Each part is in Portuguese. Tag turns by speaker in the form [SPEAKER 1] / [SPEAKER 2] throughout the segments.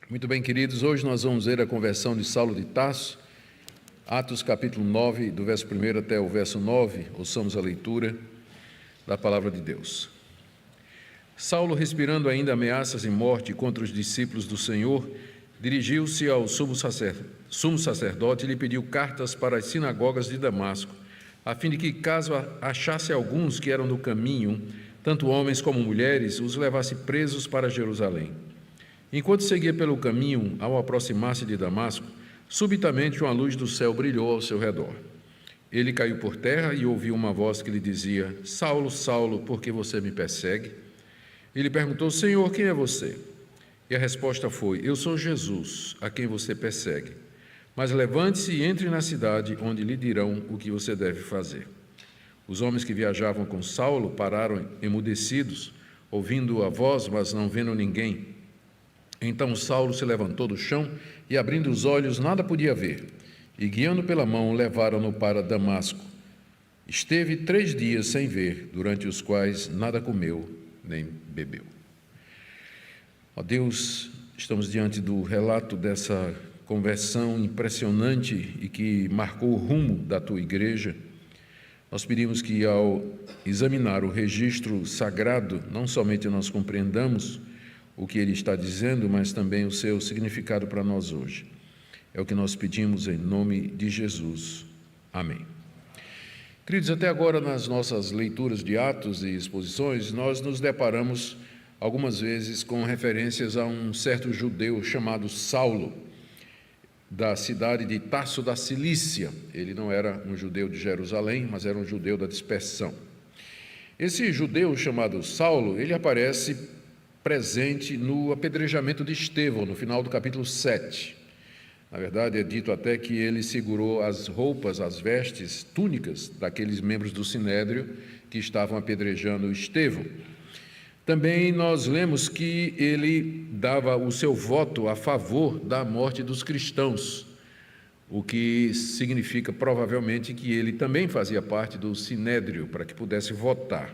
[SPEAKER 1] Muito bem, queridos, hoje nós vamos ver a conversão de Saulo de Tarso, Atos capítulo 9, do verso 1 até o verso 9, ouçamos a leitura da palavra de Deus. Saulo, respirando ainda ameaças de morte contra os discípulos do Senhor, dirigiu-se ao sumo sacerdote e lhe pediu cartas para as sinagogas de Damasco, a fim de que, caso achasse alguns que eram do caminho, tanto homens como mulheres, os levasse presos para Jerusalém. Enquanto seguia pelo caminho, ao aproximar-se de Damasco, subitamente uma luz do céu brilhou ao seu redor. Ele caiu por terra e ouviu uma voz que lhe dizia: Saulo, Saulo, por que você me persegue? Ele perguntou: Senhor, quem é você? E a resposta foi: Eu sou Jesus, a quem você persegue. Mas levante-se e entre na cidade, onde lhe dirão o que você deve fazer. Os homens que viajavam com Saulo pararam emudecidos, ouvindo a voz, mas não vendo ninguém. Então Saulo se levantou do chão e, abrindo os olhos, nada podia ver. E, guiando pela mão, levaram-no para Damasco. Esteve 3 dias sem ver, durante os quais nada comeu nem bebeu. Ó Deus, estamos diante do relato dessa conversão impressionante e que marcou o rumo da Tua igreja. Nós pedimos que, ao examinar o registro sagrado, não somente nós compreendamos o que ele está dizendo, mas também o seu significado para nós hoje. É o que nós pedimos em nome de Jesus. Amém. Queridos, até agora nas nossas leituras de Atos e exposições, nós nos deparamos algumas vezes com referências a um certo judeu chamado Saulo, da cidade de Tarso da Cilícia. Ele não era um judeu de Jerusalém, mas era um judeu da dispersão. Esse judeu chamado Saulo, ele aparece presente no apedrejamento de Estevão, no final do capítulo 7. Na verdade, é dito até que ele segurou as roupas, as vestes, túnicas daqueles membros do Sinédrio que estavam apedrejando Estevão. Também nós lemos que ele dava o seu voto a favor da morte dos cristãos, o que significa provavelmente que ele também fazia parte do Sinédrio para que pudesse votar.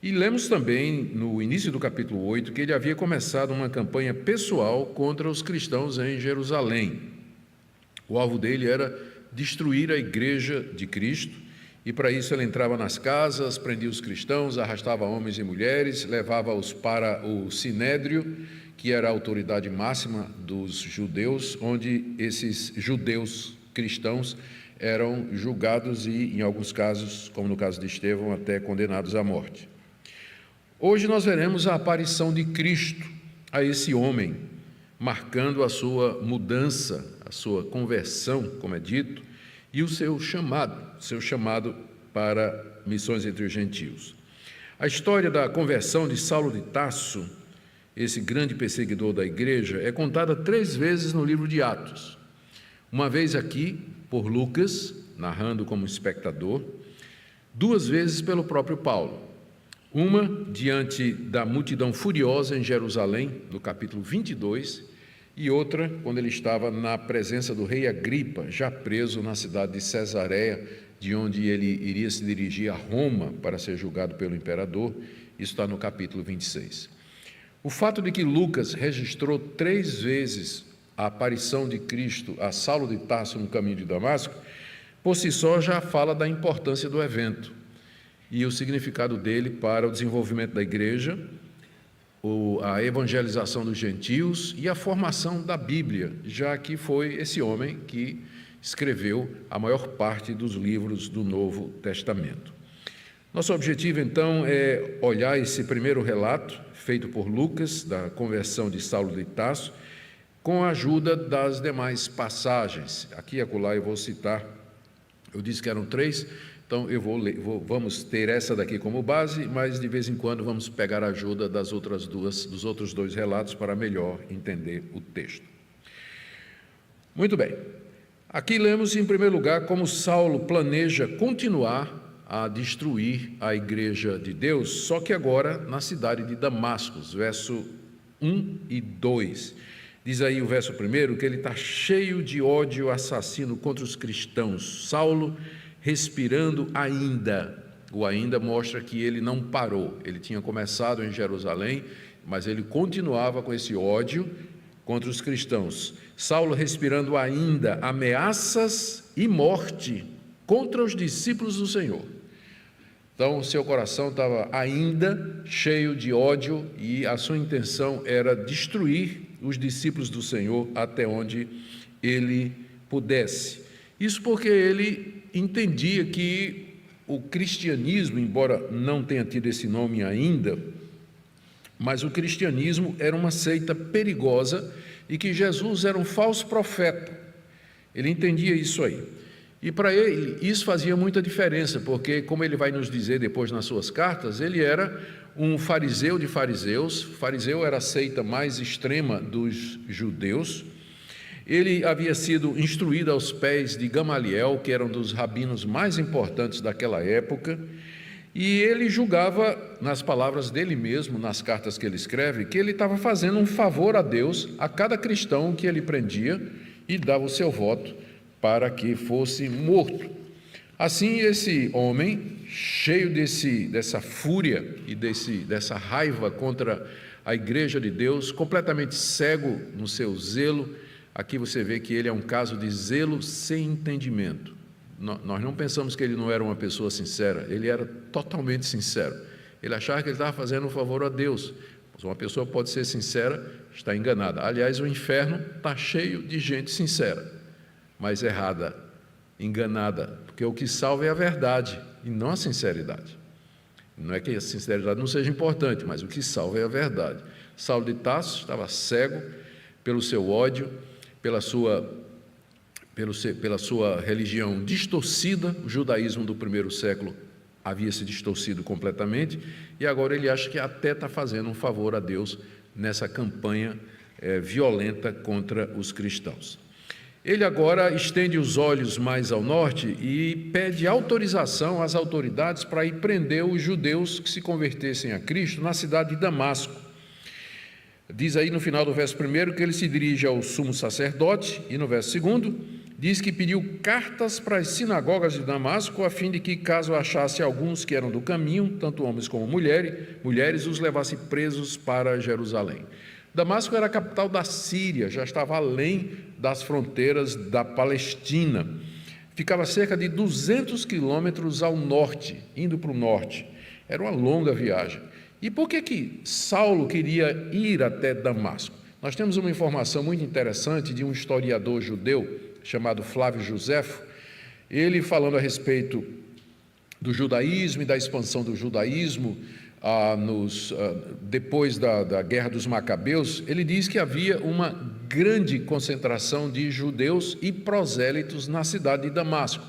[SPEAKER 1] E lemos também, no início do capítulo 8, que ele havia começado uma campanha pessoal contra os cristãos em Jerusalém. O alvo dele era destruir a igreja de Cristo, e para isso ele entrava nas casas, prendia os cristãos, arrastava homens e mulheres, levava-os para o Sinédrio, que era a autoridade máxima dos judeus, onde esses judeus cristãos eram julgados e, em alguns casos, como no caso de Estevão, até condenados à morte. Hoje nós veremos a aparição de Cristo a esse homem, marcando a sua mudança, a sua conversão, como é dito, e o seu chamado para missões entre os gentios. A história da conversão de Saulo de Tarso, esse grande perseguidor da igreja, é contada 3 vezes no livro de Atos. Uma vez aqui, por Lucas, narrando como espectador, 2 vezes pelo próprio Paulo. Uma diante da multidão furiosa em Jerusalém, no capítulo 22, e outra quando ele estava na presença do rei Agripa, já preso na cidade de Cesareia, de onde ele iria se dirigir a Roma para ser julgado pelo imperador. Isso está no capítulo 26. O fato de que Lucas registrou 3 vezes a aparição de Cristo a Saulo de Tarso no caminho de Damasco, por si só já fala da importância do evento e o significado dele para o desenvolvimento da igreja, a evangelização dos gentios e a formação da Bíblia, já que foi esse homem que escreveu a maior parte dos livros do Novo Testamento. Nosso objetivo, então, é olhar esse primeiro relato, feito por Lucas, da conversão de Saulo de Tarso, com a ajuda das demais passagens. Aqui e acolá eu vou citar, eu disse que eram 3, então vamos ter essa daqui como base, mas de vez em quando vamos pegar a ajuda dos outros 2 relatos para melhor entender o texto. Muito bem. Aqui lemos em primeiro lugar como Saulo planeja continuar a destruir a igreja de Deus, só que agora na cidade de Damasco, verso 1 e 2. Diz aí o verso 1 que ele está cheio de ódio assassino contra os cristãos. Saulo respirando ainda. O ainda mostra que ele não parou. Ele tinha começado em Jerusalém, mas ele continuava com esse ódio contra os cristãos. Saulo respirando ainda ameaças e morte contra os discípulos do Senhor. Então, o seu coração estava ainda cheio de ódio e a sua intenção era destruir os discípulos do Senhor até onde ele pudesse. Isso porque ele entendia que o cristianismo, embora não tenha tido esse nome ainda, mas o cristianismo era uma seita perigosa e que Jesus era um falso profeta. Ele entendia isso aí. E para ele isso fazia muita diferença, porque, como ele vai nos dizer depois nas suas cartas, ele era um fariseu de fariseus. O fariseu era a seita mais extrema dos judeus. Ele havia sido instruído aos pés de Gamaliel, que era um dos rabinos mais importantes daquela época, e ele julgava, nas palavras dele mesmo, nas cartas que ele escreve, que ele estava fazendo um favor a Deus, a cada cristão que ele prendia e dava o seu voto para que fosse morto. Assim, esse homem, cheio dessa fúria e dessa raiva contra a igreja de Deus, completamente cego no seu zelo. Aqui você vê que ele é um caso de zelo sem entendimento. Nós não pensamos que ele não era uma pessoa sincera, ele era totalmente sincero. Ele achava que ele estava fazendo um favor a Deus. Mas uma pessoa pode ser sincera, está enganada. Aliás, o inferno está cheio de gente sincera, mas errada, enganada, porque o que salva é a verdade e não a sinceridade. Não é que a sinceridade não seja importante, mas o que salva é a verdade. Saulo de Tarso estava cego pelo seu ódio, pela sua religião distorcida. O judaísmo do primeiro século havia se distorcido completamente, e agora ele acha que até está fazendo um favor a Deus nessa campanha violenta contra os cristãos. Ele agora estende os olhos mais ao norte e pede autorização às autoridades para ir prender os judeus que se convertessem a Cristo na cidade de Damasco. Diz aí no final do verso 1 que ele se dirige ao sumo sacerdote, e no verso 2 diz que pediu cartas para as sinagogas de Damasco, a fim de que, caso achasse alguns que eram do caminho, tanto homens como mulheres, os levasse presos para Jerusalém. Damasco era a capital da Síria, já estava além das fronteiras da Palestina. Ficava cerca de 200 quilômetros ao norte, indo para o norte. Era uma longa viagem. E por que Saulo queria ir até Damasco? Nós temos uma informação muito interessante de um historiador judeu chamado Flávio Josefo, ele falando a respeito do judaísmo e da expansão do judaísmo depois da Guerra dos Macabeus. Ele diz que havia uma grande concentração de judeus e prosélitos na cidade de Damasco.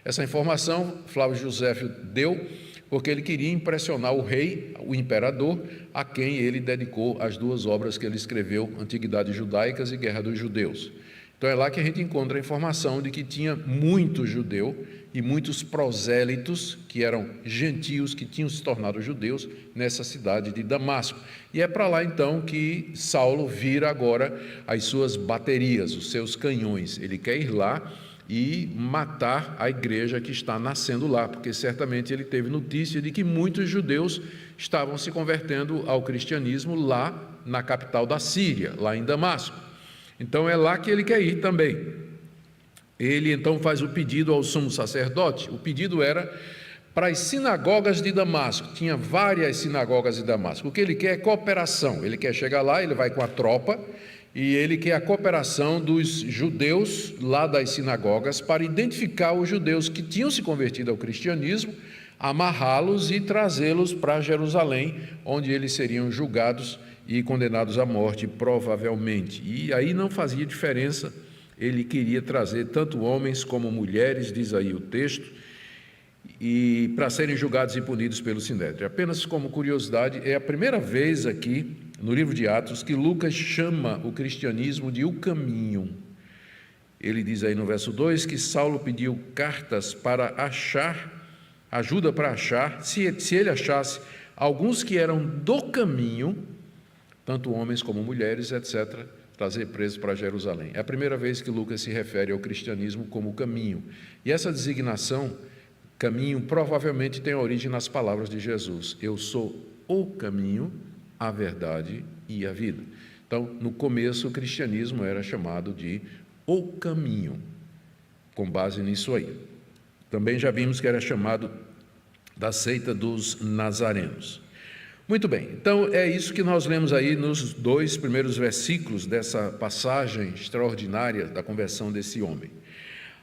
[SPEAKER 1] Essa informação Flávio Josefo deu porque ele queria impressionar o rei, o imperador, a quem ele dedicou as duas obras que ele escreveu, Antiguidades Judaicas e Guerra dos Judeus. Então é lá que a gente encontra a informação de que tinha muito judeu e muitos prosélitos, que eram gentios, que tinham se tornado judeus, nessa cidade de Damasco. E é para lá então que Saulo vira agora as suas baterias, os seus canhões. Ele quer ir lá e matar a igreja que está nascendo lá, porque certamente ele teve notícia de que muitos judeus estavam se convertendo ao cristianismo lá na capital da Síria, lá em Damasco. Então é lá que ele quer ir também. Ele então faz o pedido ao sumo sacerdote. O pedido era para as sinagogas de Damasco. Tinha várias sinagogas de Damasco. O que ele quer é cooperação. Ele quer chegar lá, ele vai com a tropa, e ele quer a cooperação dos judeus lá das sinagogas para identificar os judeus que tinham se convertido ao cristianismo, amarrá-los e trazê-los para Jerusalém, onde eles seriam julgados e condenados à morte, provavelmente. E aí não fazia diferença, ele queria trazer tanto homens como mulheres, diz aí o texto, e para serem julgados e punidos pelo Sinédrio. Apenas como curiosidade, é a primeira vez aqui no livro de Atos que Lucas chama o cristianismo de o caminho. Ele diz aí no verso 2 que Saulo pediu cartas para ajuda para achar, se ele achasse alguns que eram do caminho, tanto homens como mulheres, etc., trazer presos para Jerusalém. É a primeira vez que Lucas se refere ao cristianismo como caminho. E essa designação, caminho, provavelmente tem origem nas palavras de Jesus: eu sou o caminho, a verdade e a vida. Então, no começo, o cristianismo era chamado de o caminho, com base nisso aí. Também já vimos que era chamado da seita dos nazarenos. Muito bem, então é isso que nós lemos aí nos 2 primeiros versículos dessa passagem extraordinária da conversão desse homem.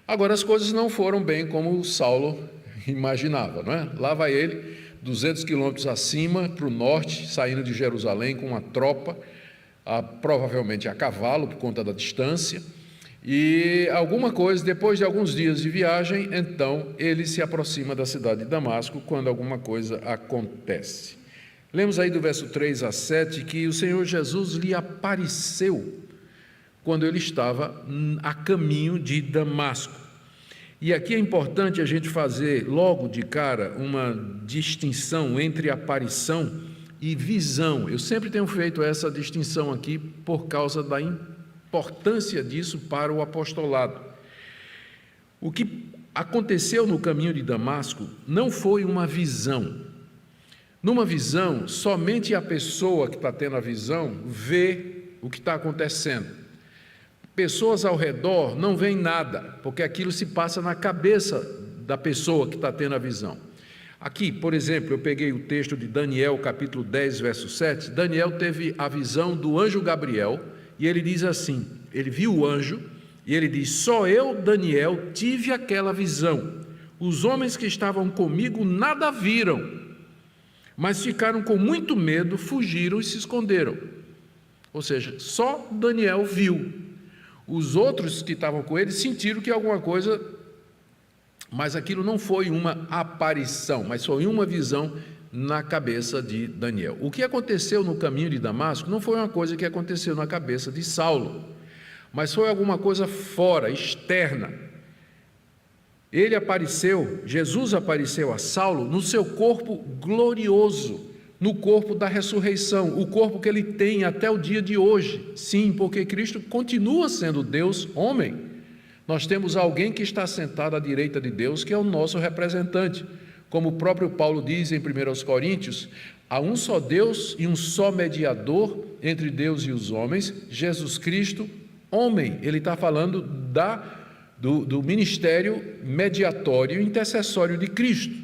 [SPEAKER 1] Agora, as coisas não foram bem como Saulo imaginava, não é? Lá vai ele, 200 quilômetros acima, para o norte, saindo de Jerusalém com uma tropa, provavelmente a cavalo, por conta da distância, e alguma coisa, depois de alguns dias de viagem, então ele se aproxima da cidade de Damasco, quando alguma coisa acontece. Lemos aí do verso 3 a 7 que o Senhor Jesus lhe apareceu quando ele estava a caminho de Damasco. E aqui é importante a gente fazer logo de cara uma distinção entre aparição e visão. Eu sempre tenho feito essa distinção aqui por causa da importância disso para o apostolado. O que aconteceu no caminho de Damasco não foi uma visão. Numa visão, somente a pessoa que está tendo a visão vê o que está acontecendo. Pessoas ao redor não veem nada, porque aquilo se passa na cabeça da pessoa que está tendo a visão. Aqui, por exemplo, eu peguei o texto de Daniel, capítulo 10, verso 7. Daniel teve a visão do anjo Gabriel, e ele diz assim, ele viu o anjo, e ele diz, só eu, Daniel, tive aquela visão. Os homens que estavam comigo nada viram, mas ficaram com muito medo, fugiram e se esconderam. Ou seja, só Daniel viu. Os outros que estavam com ele sentiram que alguma coisa, mas aquilo não foi uma aparição, mas foi uma visão na cabeça de Daniel. O que aconteceu no caminho de Damasco não foi uma coisa que aconteceu na cabeça de Saulo, mas foi alguma coisa fora, externa. Jesus apareceu a Saulo no seu corpo glorioso, no corpo da ressurreição, o corpo que ele tem até o dia de hoje. Sim, porque Cristo continua sendo Deus, homem. Nós temos alguém que está sentado à direita de Deus, que é o nosso representante. Como o próprio Paulo diz em 1 Coríntios, há um só Deus e um só mediador entre Deus e os homens, Jesus Cristo, homem. Ele está falando do ministério mediatório e intercessório de Cristo.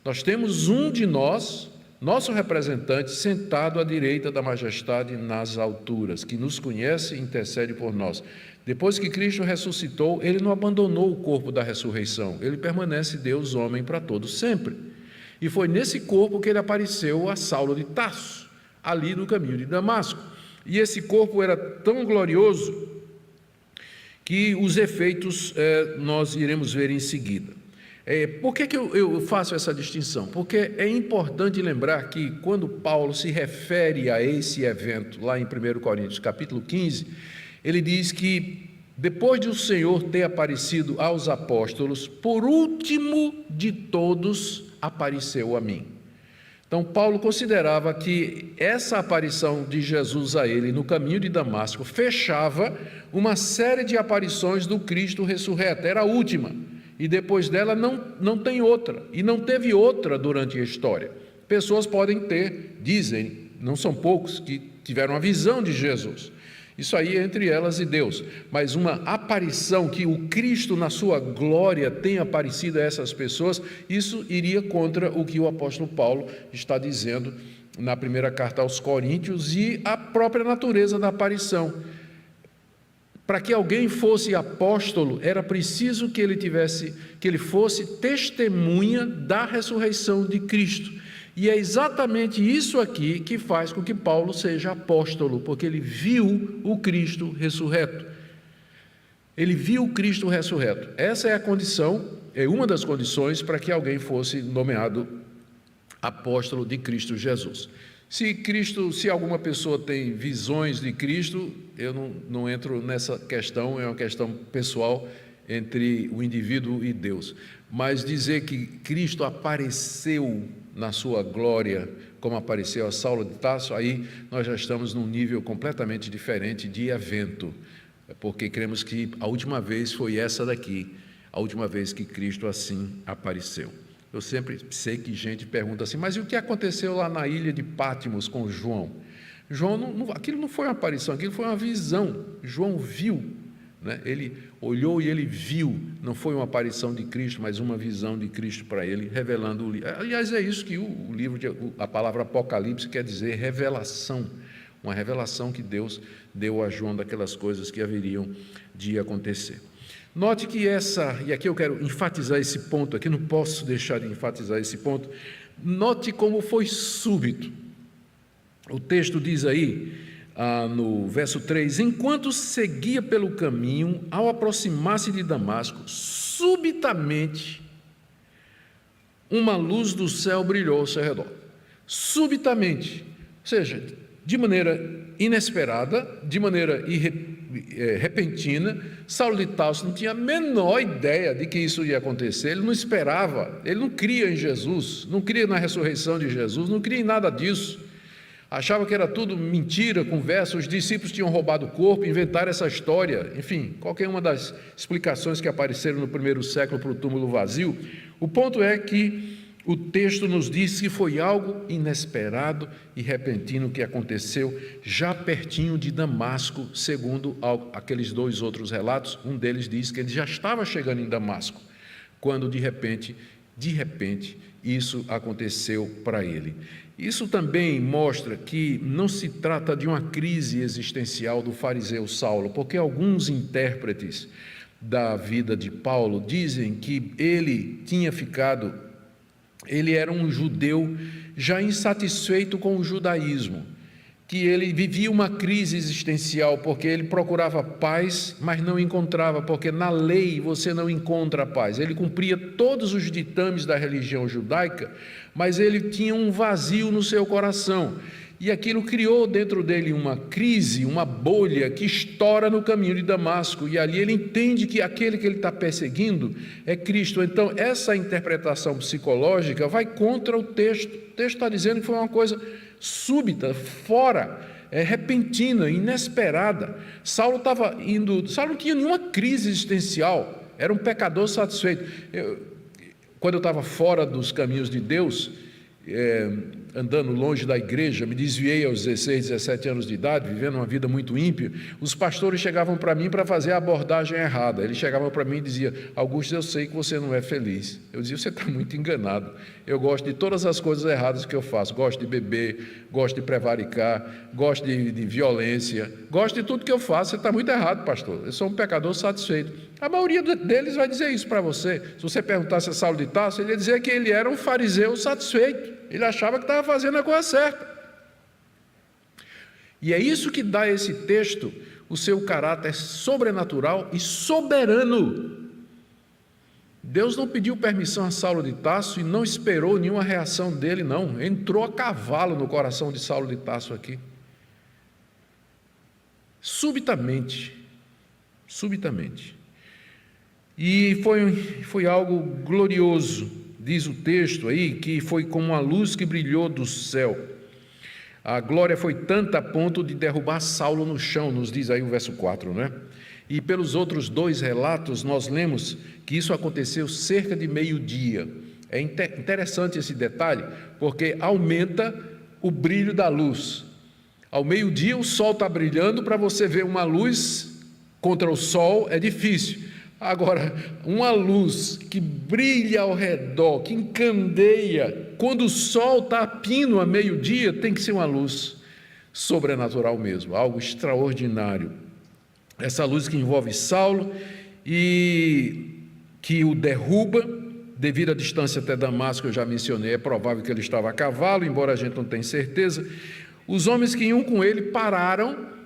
[SPEAKER 1] Nós temos um de nós, nosso representante, sentado à direita da majestade nas alturas, que nos conhece e intercede por nós. Depois que Cristo ressuscitou, ele não abandonou o corpo da ressurreição, ele permanece Deus homem para todo sempre. E foi nesse corpo que ele apareceu a Saulo de Tarso, ali no caminho de Damasco. E esse corpo era tão glorioso que os efeitos nós iremos ver em seguida. Por que eu faço essa distinção? Porque é importante lembrar que quando Paulo se refere a esse evento, lá em 1 Coríntios capítulo 15, ele diz que depois de o Senhor ter aparecido aos apóstolos, por último de todos apareceu a mim. Então Paulo considerava que essa aparição de Jesus a ele no caminho de Damasco fechava uma série de aparições do Cristo ressurreto, era a última, e depois dela não tem outra, e não teve outra durante a história. Pessoas podem ter, dizem, não são poucos, que tiveram a visão de Jesus, isso aí é entre elas e Deus, mas uma aparição que o Cristo na sua glória tenha aparecido a essas pessoas, isso iria contra o que o apóstolo Paulo está dizendo na primeira carta aos Coríntios e a própria natureza da aparição. Para que alguém fosse apóstolo, era preciso que ele fosse testemunha da ressurreição de Cristo. E é exatamente isso aqui que faz com que Paulo seja apóstolo, porque ele viu o Cristo ressurreto. Ele viu o Cristo ressurreto. Essa é a condição, é uma das condições para que alguém fosse nomeado apóstolo de Cristo Jesus. Se alguma pessoa tem visões de Cristo, eu não entro nessa questão, é uma questão pessoal entre o indivíduo e Deus. Mas dizer que Cristo apareceu na sua glória, como apareceu a Saulo de Tarso, aí nós já estamos num nível completamente diferente de evento, porque cremos que a última vez foi essa daqui, a última vez que Cristo assim apareceu. Eu sempre sei que gente pergunta assim, mas e o que aconteceu lá na ilha de Patmos com João? João aquilo não foi uma aparição, aquilo foi uma visão. João viu, né? Ele olhou e ele viu. Não foi uma aparição de Cristo, mas uma visão de Cristo para ele, revelando o livro. Aliás, é isso que o livro, a palavra Apocalipse quer dizer, revelação. Uma revelação que Deus deu a João daquelas coisas que haveriam de acontecer. Note que e aqui eu quero enfatizar esse ponto, aqui não posso deixar de enfatizar esse ponto. Note como foi súbito. O texto diz aí, no verso 3, enquanto seguia pelo caminho, ao aproximar-se de Damasco, subitamente uma luz do céu brilhou ao seu redor. Subitamente, ou seja, de maneira inesperada, de maneira repentina. Saulo de Tarso não tinha a menor ideia de que isso ia acontecer, ele não esperava, ele não cria em Jesus, não cria na ressurreição de Jesus, não cria em nada disso, achava que era tudo mentira, conversa, os discípulos tinham roubado o corpo, inventaram essa história, enfim, qualquer uma das explicações que apareceram no primeiro século para o túmulo vazio. O ponto é que o texto nos diz que foi algo inesperado e repentino que aconteceu já pertinho de Damasco, segundo aqueles dois outros relatos. Um deles diz que ele já estava chegando em Damasco, quando de repente, isso aconteceu para ele. Isso também mostra que não se trata de uma crise existencial do fariseu Saulo, porque alguns intérpretes da vida de Paulo dizem que ele era um judeu já insatisfeito com o judaísmo, que ele vivia uma crise existencial, porque ele procurava paz, mas não encontrava, porque na lei você não encontra paz. Ele cumpria todos os ditames da religião judaica, mas ele tinha um vazio no seu coração, e aquilo criou dentro dele uma crise, uma bolha que estoura no caminho de Damasco, e ali ele entende que aquele que ele está perseguindo é Cristo. Então essa interpretação psicológica vai contra o texto. O texto está dizendo que foi uma coisa súbita, repentina, inesperada. Saulo não tinha nenhuma crise existencial, era um pecador satisfeito. Quando eu estava fora dos caminhos de Deus, andando longe da igreja, me desviei aos 16, 17 anos de idade, vivendo uma vida muito ímpia, os pastores chegavam para mim para fazer a abordagem errada. Eles chegavam para mim e diziam: Augusto, eu sei que você não é feliz. Eu dizia: você está muito enganado, eu gosto de todas as coisas erradas que eu faço, gosto de beber, gosto de prevaricar, gosto de violência, gosto de tudo que eu faço. Você está muito errado, pastor, eu sou um pecador satisfeito. A maioria deles vai dizer isso para você. Se você perguntasse a Saulo de Tarso, ele ia dizer que ele era um fariseu satisfeito, ele achava que estava fazendo a coisa certa. E é isso que dá a esse texto o seu caráter sobrenatural e soberano. Deus não pediu permissão a Saulo de Tarso e não esperou nenhuma reação dele, não. Entrou a cavalo no coração de Saulo de Tarso aqui. Subitamente. E foi algo glorioso. Diz o texto aí que foi como uma luz que brilhou do céu. A glória foi tanta a ponto de derrubar Saulo no chão, nos diz aí o verso 4, né? E pelos outros dois relatos nós lemos que isso aconteceu cerca de meio-dia. É interessante esse detalhe, porque aumenta o brilho da luz. Ao meio-dia o sol está brilhando, para você ver uma luz contra o sol é difícil. Agora, uma luz que brilha ao redor, que encandeia, quando o sol está a pino a meio-dia, tem que ser uma luz sobrenatural mesmo, algo extraordinário. Essa luz que envolve Saulo e que o derruba, devido à distância até Damasco, eu já mencionei, é provável que ele estava a cavalo, embora a gente não tenha certeza. Os homens que iam com ele pararam,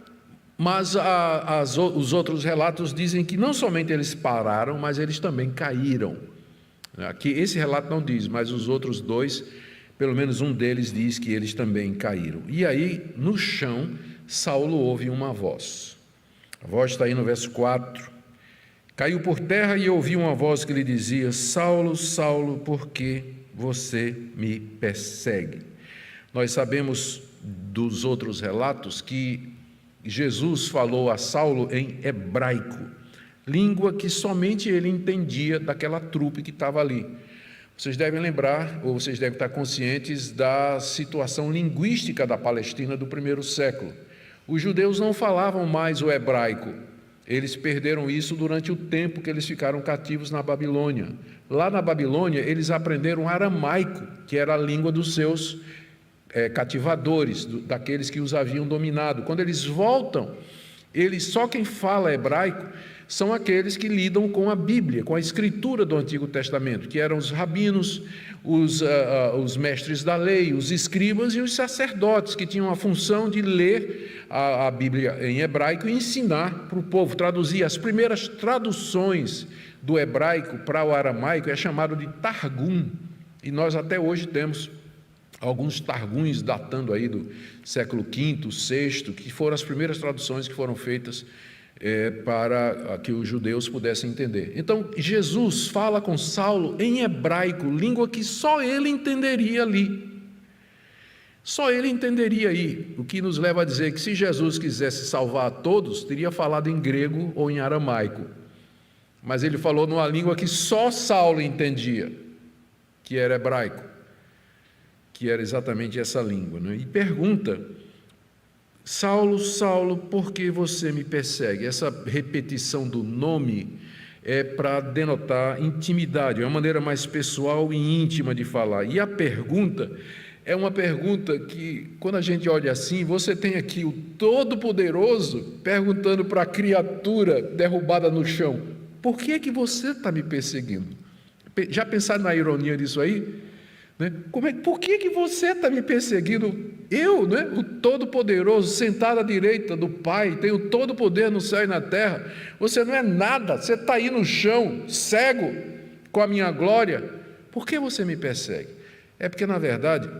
[SPEAKER 1] mas os outros relatos dizem que não somente eles pararam, mas eles também caíram. Aqui esse relato não diz, mas os outros dois, pelo menos um deles diz que eles também caíram. E aí, no chão, Saulo ouve uma voz. A voz está aí no verso 4. Caiu por terra e ouviu uma voz que lhe dizia: Saulo, Saulo, por que você me persegue? Nós sabemos dos outros relatos que Jesus falou a Saulo em hebraico, língua que somente ele entendia daquela trupe que estava ali. Vocês devem lembrar, ou vocês devem estar conscientes da situação linguística da Palestina do primeiro século. Os judeus não falavam mais o hebraico. Eles perderam isso durante o tempo que eles ficaram cativos na Babilônia. Lá na Babilônia, eles aprenderam aramaico, que era a língua dos seus cativadores, daqueles que os haviam dominado. Quando eles voltam, só quem fala hebraico são aqueles que lidam com a Bíblia, com a escritura do Antigo Testamento, que eram os rabinos, os mestres da lei, os escribas e os sacerdotes, que tinham a função de ler a Bíblia em hebraico e ensinar para o povo, traduzir. As primeiras traduções do hebraico para o aramaico é chamado de Targum, e nós até hoje temos alguns targums datando aí do século V, VI, que foram as primeiras traduções que foram feitas para que os judeus pudessem entender. Então, Jesus fala com Saulo em hebraico, língua que só ele entenderia ali. Só ele entenderia aí, o que nos leva a dizer que se Jesus quisesse salvar a todos, teria falado em grego ou em aramaico. Mas ele falou numa língua que só Saulo entendia, que era hebraico, que era exatamente essa língua, né? E pergunta: Saulo, Saulo, por que você me persegue? Essa repetição do nome é para denotar intimidade, é uma maneira mais pessoal e íntima de falar. E a pergunta é uma pergunta que, quando a gente olha assim, você tem aqui o Todo-Poderoso perguntando para a criatura derrubada no chão: por que é que você está me perseguindo? Já pensaram na ironia disso aí? Por que você está me perseguindo? Eu, o Todo-Poderoso, sentado à direita do Pai, tenho todo o poder no céu e na terra. Você não é nada, você está aí no chão, cego com a minha glória. Por que você me persegue? É porque, na verdade,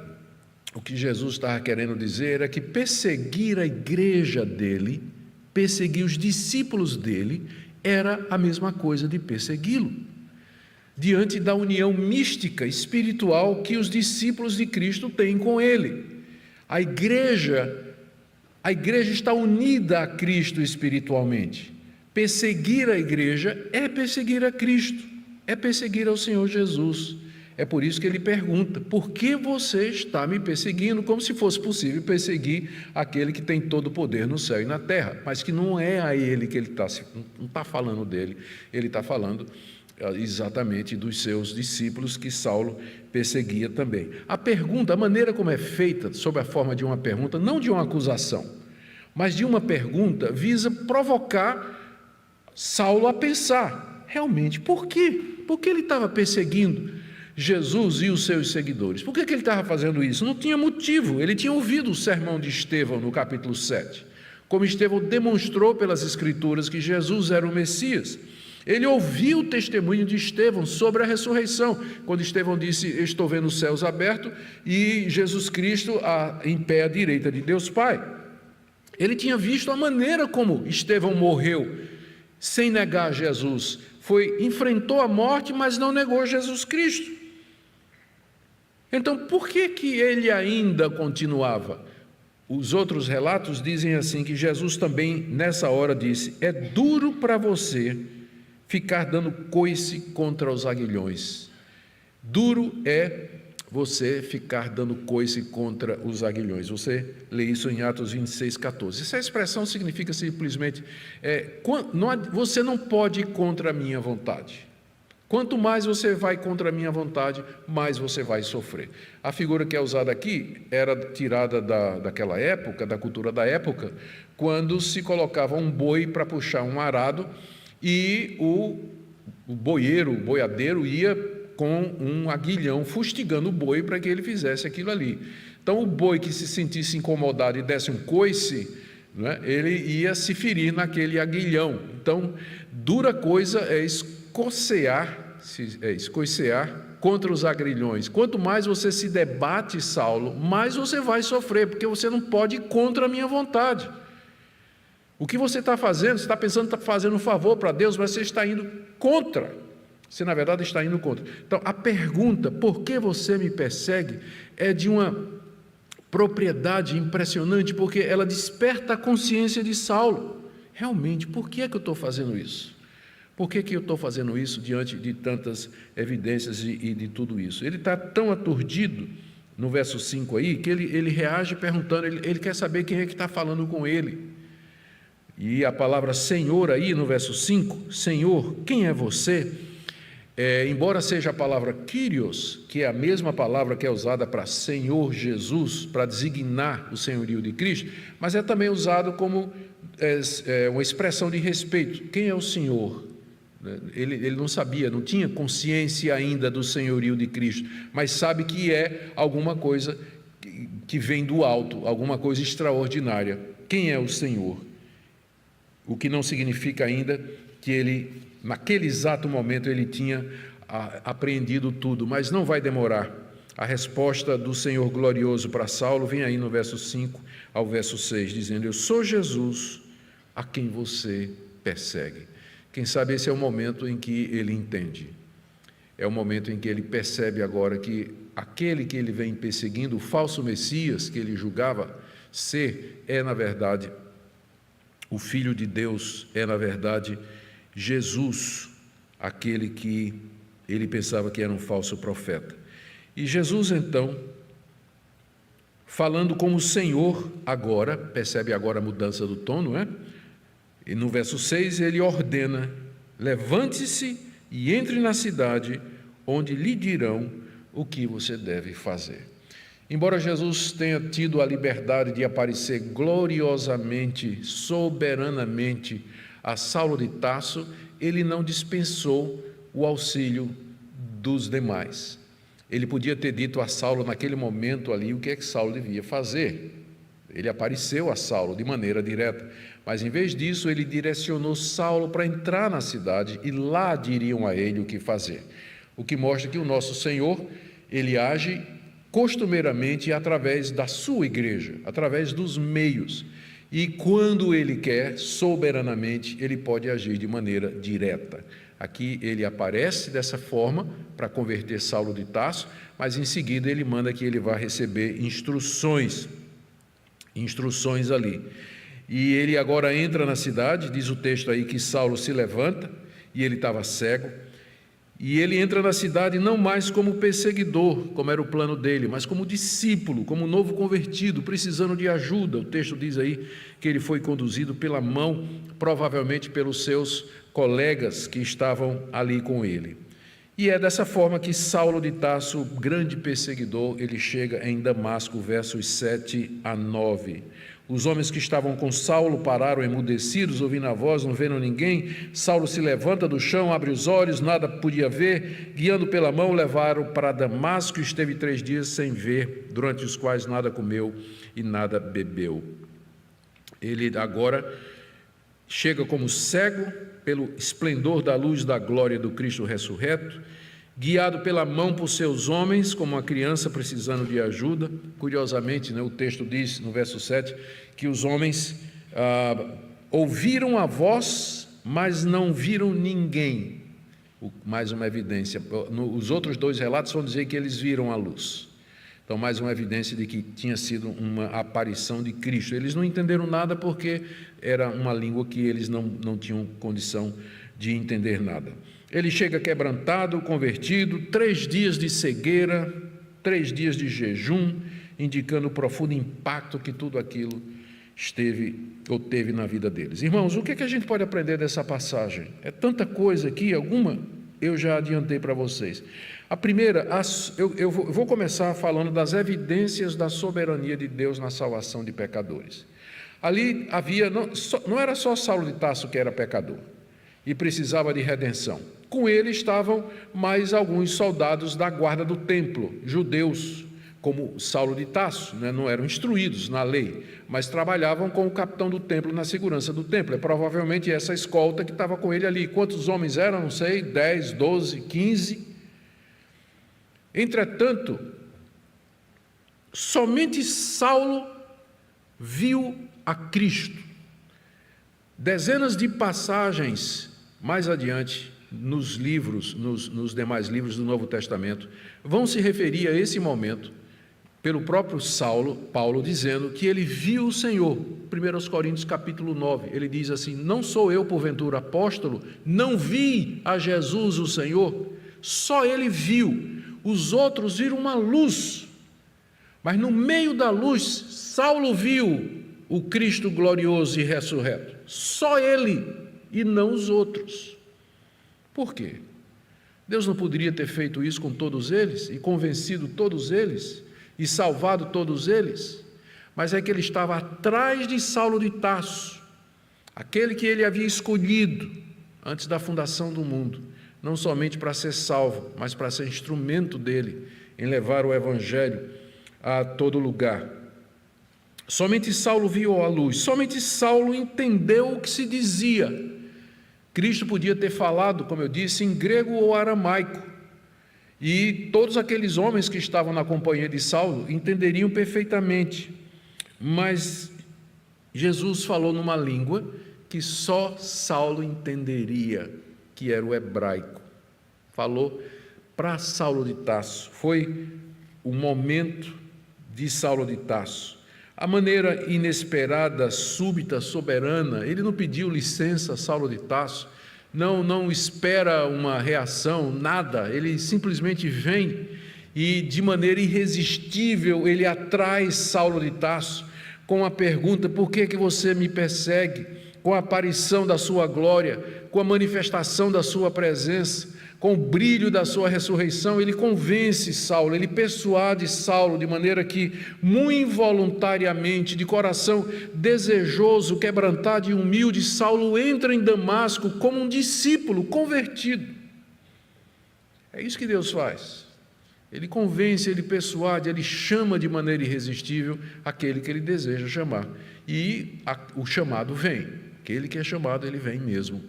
[SPEAKER 1] o que Jesus estava querendo dizer é que perseguir a igreja dele, perseguir os discípulos dele, era a mesma coisa de persegui-lo, diante da união mística, espiritual, que os discípulos de Cristo têm com ele. A igreja está unida a Cristo espiritualmente. Perseguir a igreja é perseguir a Cristo, é perseguir ao Senhor Jesus. É por isso que ele pergunta: por que você está me perseguindo? Como se fosse possível perseguir aquele que tem todo o poder no céu e na terra, mas que não é a ele que ele não está falando dele, ele está falando exatamente dos seus discípulos que Saulo perseguia também. A pergunta, a maneira como é feita, sob a forma de uma pergunta, não de uma acusação, mas de uma pergunta, visa provocar Saulo a pensar, realmente, por quê? Por que ele estava perseguindo Jesus e os seus seguidores? Por que ele estava fazendo isso? Não tinha motivo. Ele tinha ouvido o sermão de Estevão no capítulo 7, como Estevão demonstrou pelas Escrituras que Jesus era o Messias. Ele ouviu o testemunho de Estevão sobre a ressurreição, quando Estevão disse: estou vendo os céus abertos e Jesus Cristo em pé à direita de Deus Pai. Ele tinha visto a maneira como Estevão morreu sem negar Jesus, enfrentou a morte, mas não negou Jesus Cristo. Então, por que ele ainda continuava? Os outros relatos dizem assim, que Jesus também nessa hora disse: é duro para você ficar dando coice contra os aguilhões. Duro é você ficar dando coice contra os aguilhões. Você lê isso em Atos 26, 14. Essa expressão significa simplesmente, você não pode ir contra a minha vontade. Quanto mais você vai contra a minha vontade, mais você vai sofrer. A figura que é usada aqui era tirada daquela época, da cultura da época, quando se colocava um boi para puxar um arado, e o boiadeiro ia com um aguilhão fustigando o boi para que ele fizesse aquilo ali. Então o boi que se sentisse incomodado e desse um coice, ele ia se ferir naquele aguilhão. Então, dura coisa é escocear contra os agrilhões. Quanto mais você se debate, Saulo, mais você vai sofrer, porque você não pode ir contra a minha vontade. O que você está fazendo, você está pensando que está fazendo um favor para Deus, mas você está indo contra. Você, na verdade, está indo contra. Então, a pergunta, por que você me persegue, é de uma propriedade impressionante, porque ela desperta a consciência de Saulo. Realmente, por que é que eu estou fazendo isso? Por que eu estou fazendo isso diante de tantas evidências e de tudo isso? Ele está tão aturdido, no verso 5 aí, que ele reage perguntando, ele quer saber quem é que está falando com ele. E a palavra Senhor aí, no verso 5, Senhor, quem é você? Embora seja a palavra Kyrios, que é a mesma palavra que é usada para Senhor Jesus, para designar o senhorio de Cristo, mas é também usado como uma expressão de respeito. Quem é o Senhor? Ele não sabia, não tinha consciência ainda do senhorio de Cristo, mas sabe que é alguma coisa que vem do alto, alguma coisa extraordinária. Quem é o Senhor? O que não significa ainda que ele, naquele exato momento, ele tinha apreendido tudo, mas não vai demorar. A resposta do Senhor glorioso para Saulo vem aí no verso 5 ao verso 6, dizendo: eu sou Jesus a quem você persegue. Quem sabe esse é o momento em que ele entende. É o momento em que ele percebe agora que aquele que ele vem perseguindo, o falso Messias que ele julgava ser, é na verdade o Filho de Deus, é na verdade Jesus, aquele que ele pensava que era um falso profeta. E Jesus então, falando como Senhor agora, percebe agora a mudança do tom, não é? E no verso 6 ele ordena: levante-se e entre na cidade, onde lhe dirão o que você deve fazer. Embora Jesus tenha tido a liberdade de aparecer gloriosamente, soberanamente a Saulo de Tarso, ele não dispensou o auxílio dos demais. Ele podia ter dito a Saulo naquele momento ali o que é que Saulo devia fazer. Ele apareceu a Saulo de maneira direta, mas em vez disso ele direcionou Saulo para entrar na cidade e lá diriam a ele o que fazer. O que mostra que o nosso Senhor, ele age costumeiramente através da sua igreja, através dos meios. E quando ele quer, soberanamente, ele pode agir de maneira direta. Aqui ele aparece dessa forma para converter Saulo de Tarso, mas em seguida ele manda que ele vá receber instruções ali. E ele agora entra na cidade, diz o texto aí que Saulo se levanta, e ele estava cego, e ele entra na cidade não mais como perseguidor, como era o plano dele, mas como discípulo, como novo convertido, precisando de ajuda. O texto diz aí que ele foi conduzido pela mão, provavelmente pelos seus colegas que estavam ali com ele. E é dessa forma que Saulo de Tarso, grande perseguidor, ele chega em Damasco, versos 7 a 9. Os homens que estavam com Saulo pararam emudecidos, ouvindo a voz, não vendo ninguém. Saulo se levanta do chão, abre os olhos, nada podia ver. Guiando pela mão, levaram para Damasco e esteve 3 dias sem ver, durante os quais nada comeu e nada bebeu. Ele agora chega como cego pelo esplendor da luz da glória do Cristo ressurreto, guiado pela mão por seus homens, como uma criança precisando de ajuda. Curiosamente, o texto diz, no verso 7, que os homens ouviram a voz, mas não viram ninguém. Mais uma evidência. Os outros 2 relatos vão dizer que eles viram a luz. Então, mais uma evidência de que tinha sido uma aparição de Cristo. Eles não entenderam nada porque era uma língua que eles não tinham condição de entender nada. Ele chega quebrantado, convertido, 3 dias de cegueira, 3 dias de jejum, indicando o profundo impacto que tudo aquilo teve na vida deles. Irmãos, o que a gente pode aprender dessa passagem? É tanta coisa aqui, alguma eu já adiantei para vocês. A primeira, eu vou começar falando das evidências da soberania de Deus na salvação de pecadores. Ali havia, não era só Saulo de Tarso que era pecador e precisava de redenção. Com ele estavam mais alguns soldados da guarda do templo, judeus, como Saulo de Tarso, não eram instruídos na lei, mas trabalhavam com o capitão do templo na segurança do templo. É provavelmente essa escolta que estava com ele ali. Quantos homens eram? Não sei, 10, 12, 15. Entretanto, somente Saulo viu a Cristo. Dezenas de passagens mais adiante, nos livros, nos demais livros do Novo Testamento, vão se referir a esse momento pelo próprio Paulo dizendo que ele viu o Senhor. 1 Coríntios capítulo 9, ele diz assim: não sou eu porventura apóstolo, não vi a Jesus o Senhor, só ele viu, os outros viram uma luz, mas no meio da luz, Saulo viu o Cristo glorioso e ressurreto, só ele e não os outros. Por quê? Deus não poderia ter feito isso com todos eles e convencido todos eles e salvado todos eles? Mas é que ele estava atrás de Saulo de Tarso, aquele que ele havia escolhido antes da fundação do mundo, não somente para ser salvo, mas para ser instrumento dele em levar o evangelho a todo lugar. Somente Saulo viu a luz, somente Saulo entendeu o que se dizia. Cristo podia ter falado, como eu disse, em grego ou aramaico, e todos aqueles homens que estavam na companhia de Saulo entenderiam perfeitamente, mas Jesus falou numa língua que só Saulo entenderia, que era o hebraico. Falou para Saulo de Tarso. Foi o momento de Saulo de Tarso. A maneira inesperada, súbita, soberana, ele não pediu licença a Saulo de Tarso, não espera uma reação, nada, ele simplesmente vem e de maneira irresistível ele atrai Saulo de Tarso com a pergunta: por que você me persegue? Com a aparição da sua glória, com a manifestação da sua presença, com o brilho da sua ressurreição, ele convence Saulo, ele persuade Saulo, de maneira que, muito involuntariamente, de coração desejoso, quebrantado e humilde, Saulo entra em Damasco como um discípulo convertido. É isso que Deus faz. Ele convence, ele persuade, ele chama de maneira irresistível aquele que ele deseja chamar. E o chamado vem. Aquele que é chamado, ele vem mesmo.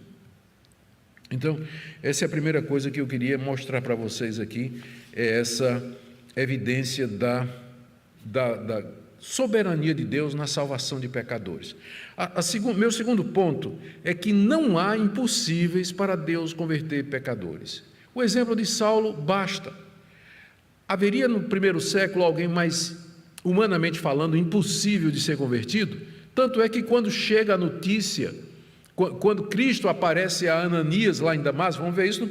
[SPEAKER 1] Então, essa é a primeira coisa que eu queria mostrar para vocês aqui, é essa evidência da soberania de Deus na salvação de pecadores. Meu segundo ponto é que não há impossíveis para Deus converter pecadores. O exemplo de Saulo basta. Haveria no primeiro século alguém mais, humanamente falando, impossível de ser convertido? Tanto é que quando chega a notícia, quando Cristo aparece a Ananias lá em Damasco, vamos ver isso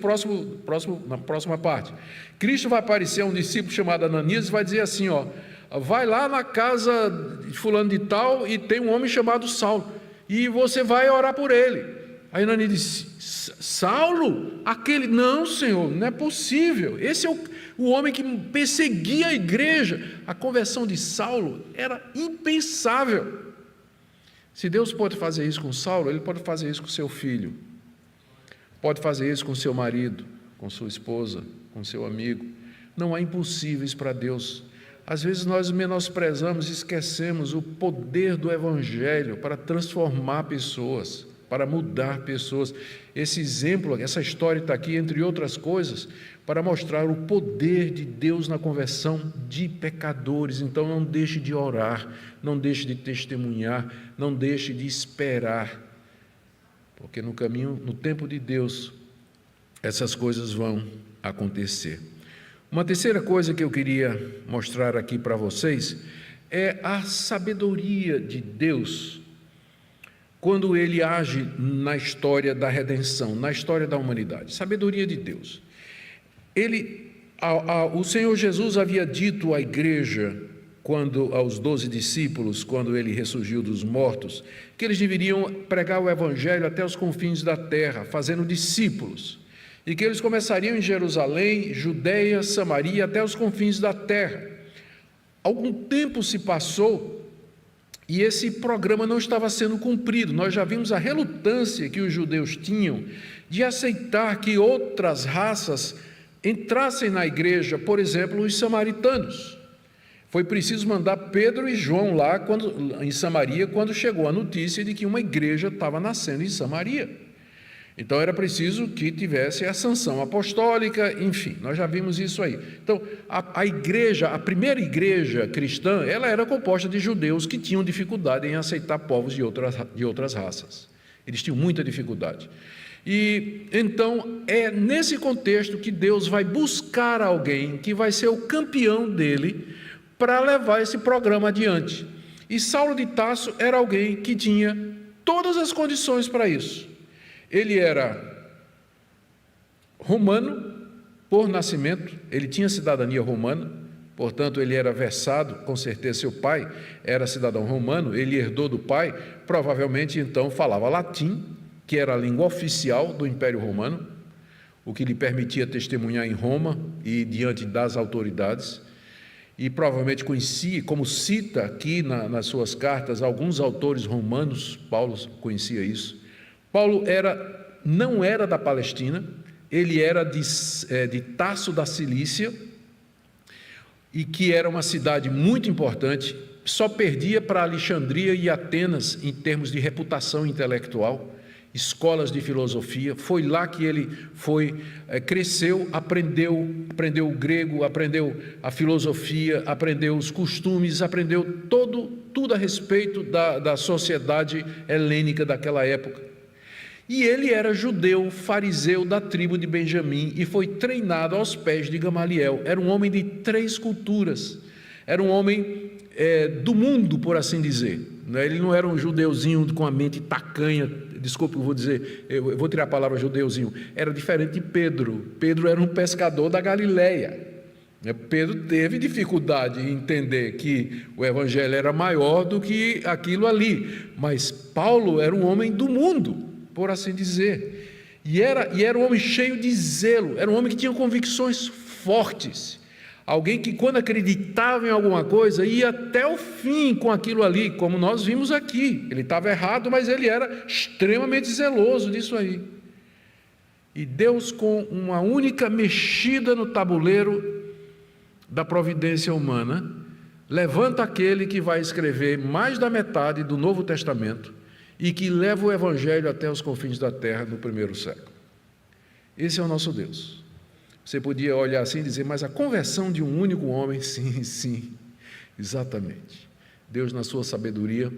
[SPEAKER 1] na próxima parte. Cristo vai aparecer a um discípulo chamado Ananias e vai dizer assim: vai lá na casa de fulano de tal e tem um homem chamado Saulo, e você vai orar por ele. Aí Ananias disse: Saulo? Aquele? Não, Senhor, não é possível. Esse é o homem que perseguia a igreja. A conversão de Saulo era impensável. Se Deus pode fazer isso com Saulo, Ele pode fazer isso com seu filho, pode fazer isso com seu marido, com sua esposa, com seu amigo. Não há impossíveis para Deus. Às vezes nós menosprezamos e esquecemos o poder do Evangelho para transformar pessoas, para mudar pessoas. Esse exemplo, essa história está aqui, entre outras coisas, para mostrar o poder de Deus na conversão de pecadores. Então não deixe de orar, não deixe de testemunhar, não deixe de esperar, porque no caminho, no tempo de Deus, essas coisas vão acontecer. Uma terceira coisa que eu queria mostrar aqui para vocês é a sabedoria de Deus quando Ele age na história da redenção, na história da humanidade. Sabedoria de Deus. O Senhor Jesus havia dito à igreja, aos 12 discípulos, quando Ele ressurgiu dos mortos, que eles deveriam pregar o Evangelho até os confins da terra, fazendo discípulos, e que eles começariam em Jerusalém, Judeia, Samaria, até os confins da terra. Algum tempo se passou e esse programa não estava sendo cumprido. Nós já vimos a relutância que os judeus tinham de aceitar que outras raças entrassem na igreja, por exemplo, os samaritanos. Foi preciso mandar Pedro e João lá em Samaria, quando chegou a notícia de que uma igreja estava nascendo em Samaria. Então era preciso que tivesse a sanção apostólica, enfim, nós já vimos isso aí. Então a igreja, a primeira igreja cristã, ela era composta de judeus que tinham dificuldade em aceitar povos de outras raças. Eles tinham muita dificuldade. E então é nesse contexto que Deus vai buscar alguém que vai ser o campeão dele para levar esse programa adiante. E Saulo de Tarso era alguém que tinha todas as condições para isso. Ele era romano por nascimento, ele tinha cidadania romana, portanto ele era versado, com certeza seu pai era cidadão romano, ele herdou do pai, provavelmente então falava latim, que era a língua oficial do Império Romano, o que lhe permitia testemunhar em Roma e diante das autoridades, e provavelmente conhecia, como cita aqui nas suas cartas, alguns autores romanos, Paulo conhecia isso. Paulo não era da Palestina, ele era de Tarso da Cilícia, e que era uma cidade muito importante, só perdia para Alexandria e Atenas em termos de reputação intelectual, escolas de filosofia. Foi lá que ele cresceu, aprendeu o grego, aprendeu a filosofia, aprendeu os costumes, aprendeu tudo a respeito da sociedade helênica daquela época. E ele era judeu, fariseu da tribo de Benjamim e foi treinado aos pés de Gamaliel. Era um homem de 3 culturas, era um homem do mundo, por assim dizer. Ele não era um judeuzinho com a mente tacanha, desculpe, eu vou tirar a palavra judeuzinho, era diferente de Pedro. Pedro era um pescador da Galileia. Pedro teve dificuldade em entender que o evangelho era maior do que aquilo ali, mas Paulo era um homem do mundo, por assim dizer, e era um homem cheio de zelo, era um homem que tinha convicções fortes, alguém que quando acreditava em alguma coisa, ia até o fim com aquilo ali, como nós vimos aqui. Ele estava errado, mas ele era extremamente zeloso disso aí, e Deus, com uma única mexida no tabuleiro da providência humana, levanta aquele que vai escrever mais da metade do Novo Testamento, e que leva o Evangelho até os confins da terra no 1º século. Esse é o nosso Deus. Você podia olhar assim e dizer, mas a conversão de um único homem, sim, exatamente. Deus, na sua sabedoria,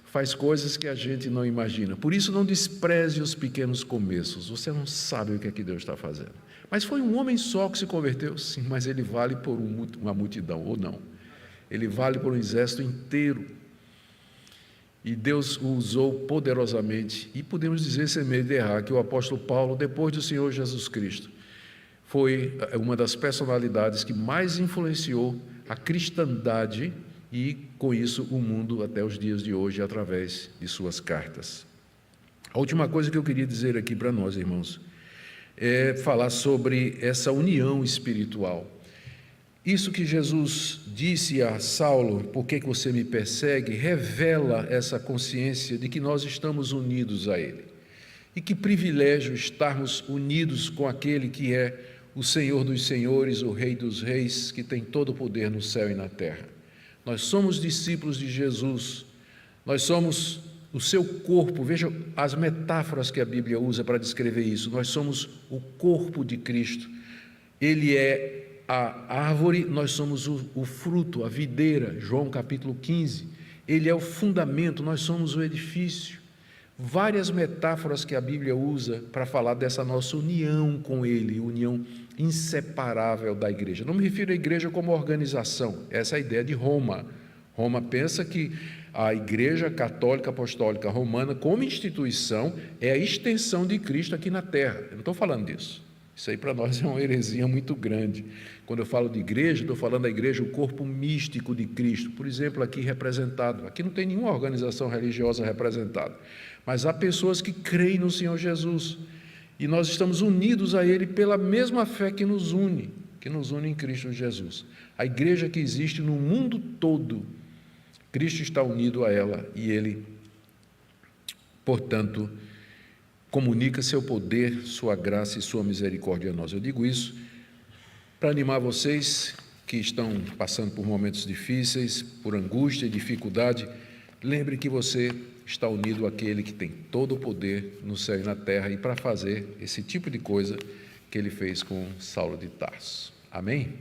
[SPEAKER 1] faz coisas que a gente não imagina. Por isso, não despreze os pequenos começos. Você não sabe o que é que Deus está fazendo. Mas foi um homem só que se converteu? Sim, mas ele vale por uma multidão, ou não. Ele vale por um exército inteiro. E Deus o usou poderosamente, e podemos dizer, sem medo de errar, que o apóstolo Paulo, depois do Senhor Jesus Cristo, foi uma das personalidades que mais influenciou a cristandade e, com isso, o mundo até os dias de hoje, através de suas cartas. A última coisa que eu queria dizer aqui para nós, irmãos, é falar sobre essa união espiritual. Isso que Jesus disse a Saulo, por que você me persegue, revela essa consciência de que nós estamos unidos a Ele. E que privilégio estarmos unidos com aquele que é o Senhor dos senhores, o Rei dos reis, que tem todo o poder no céu e na terra. Nós somos discípulos de Jesus, nós somos o seu corpo. Veja as metáforas que a Bíblia usa para descrever isso. Nós somos o corpo de Cristo. Ele é a árvore, nós somos o fruto, a videira, João capítulo 15, ele é o fundamento, nós somos o edifício. Várias metáforas que a Bíblia usa para falar dessa nossa união com ele, união inseparável da igreja. Não me refiro à igreja como organização, essa é a ideia de Roma. Roma pensa que a Igreja Católica Apostólica Romana, como instituição, é a extensão de Cristo aqui na terra. Eu não estou falando disso. Isso aí para nós é uma heresia muito grande. Quando eu falo de igreja, estou falando da igreja, o corpo místico de Cristo, por exemplo, aqui representado. Aqui não tem nenhuma organização religiosa representada, mas há pessoas que creem no Senhor Jesus, e nós estamos unidos a Ele pela mesma fé que nos une em Cristo Jesus. A igreja que existe no mundo todo, Cristo está unido a ela, e Ele, portanto, comunica seu poder, sua graça e sua misericórdia a nós. Eu digo isso para animar vocês que estão passando por momentos difíceis, por angústia e dificuldade. Lembre que você está unido àquele que tem todo o poder no céu e na terra, e para fazer esse tipo de coisa que ele fez com Saulo de Tarso. Amém?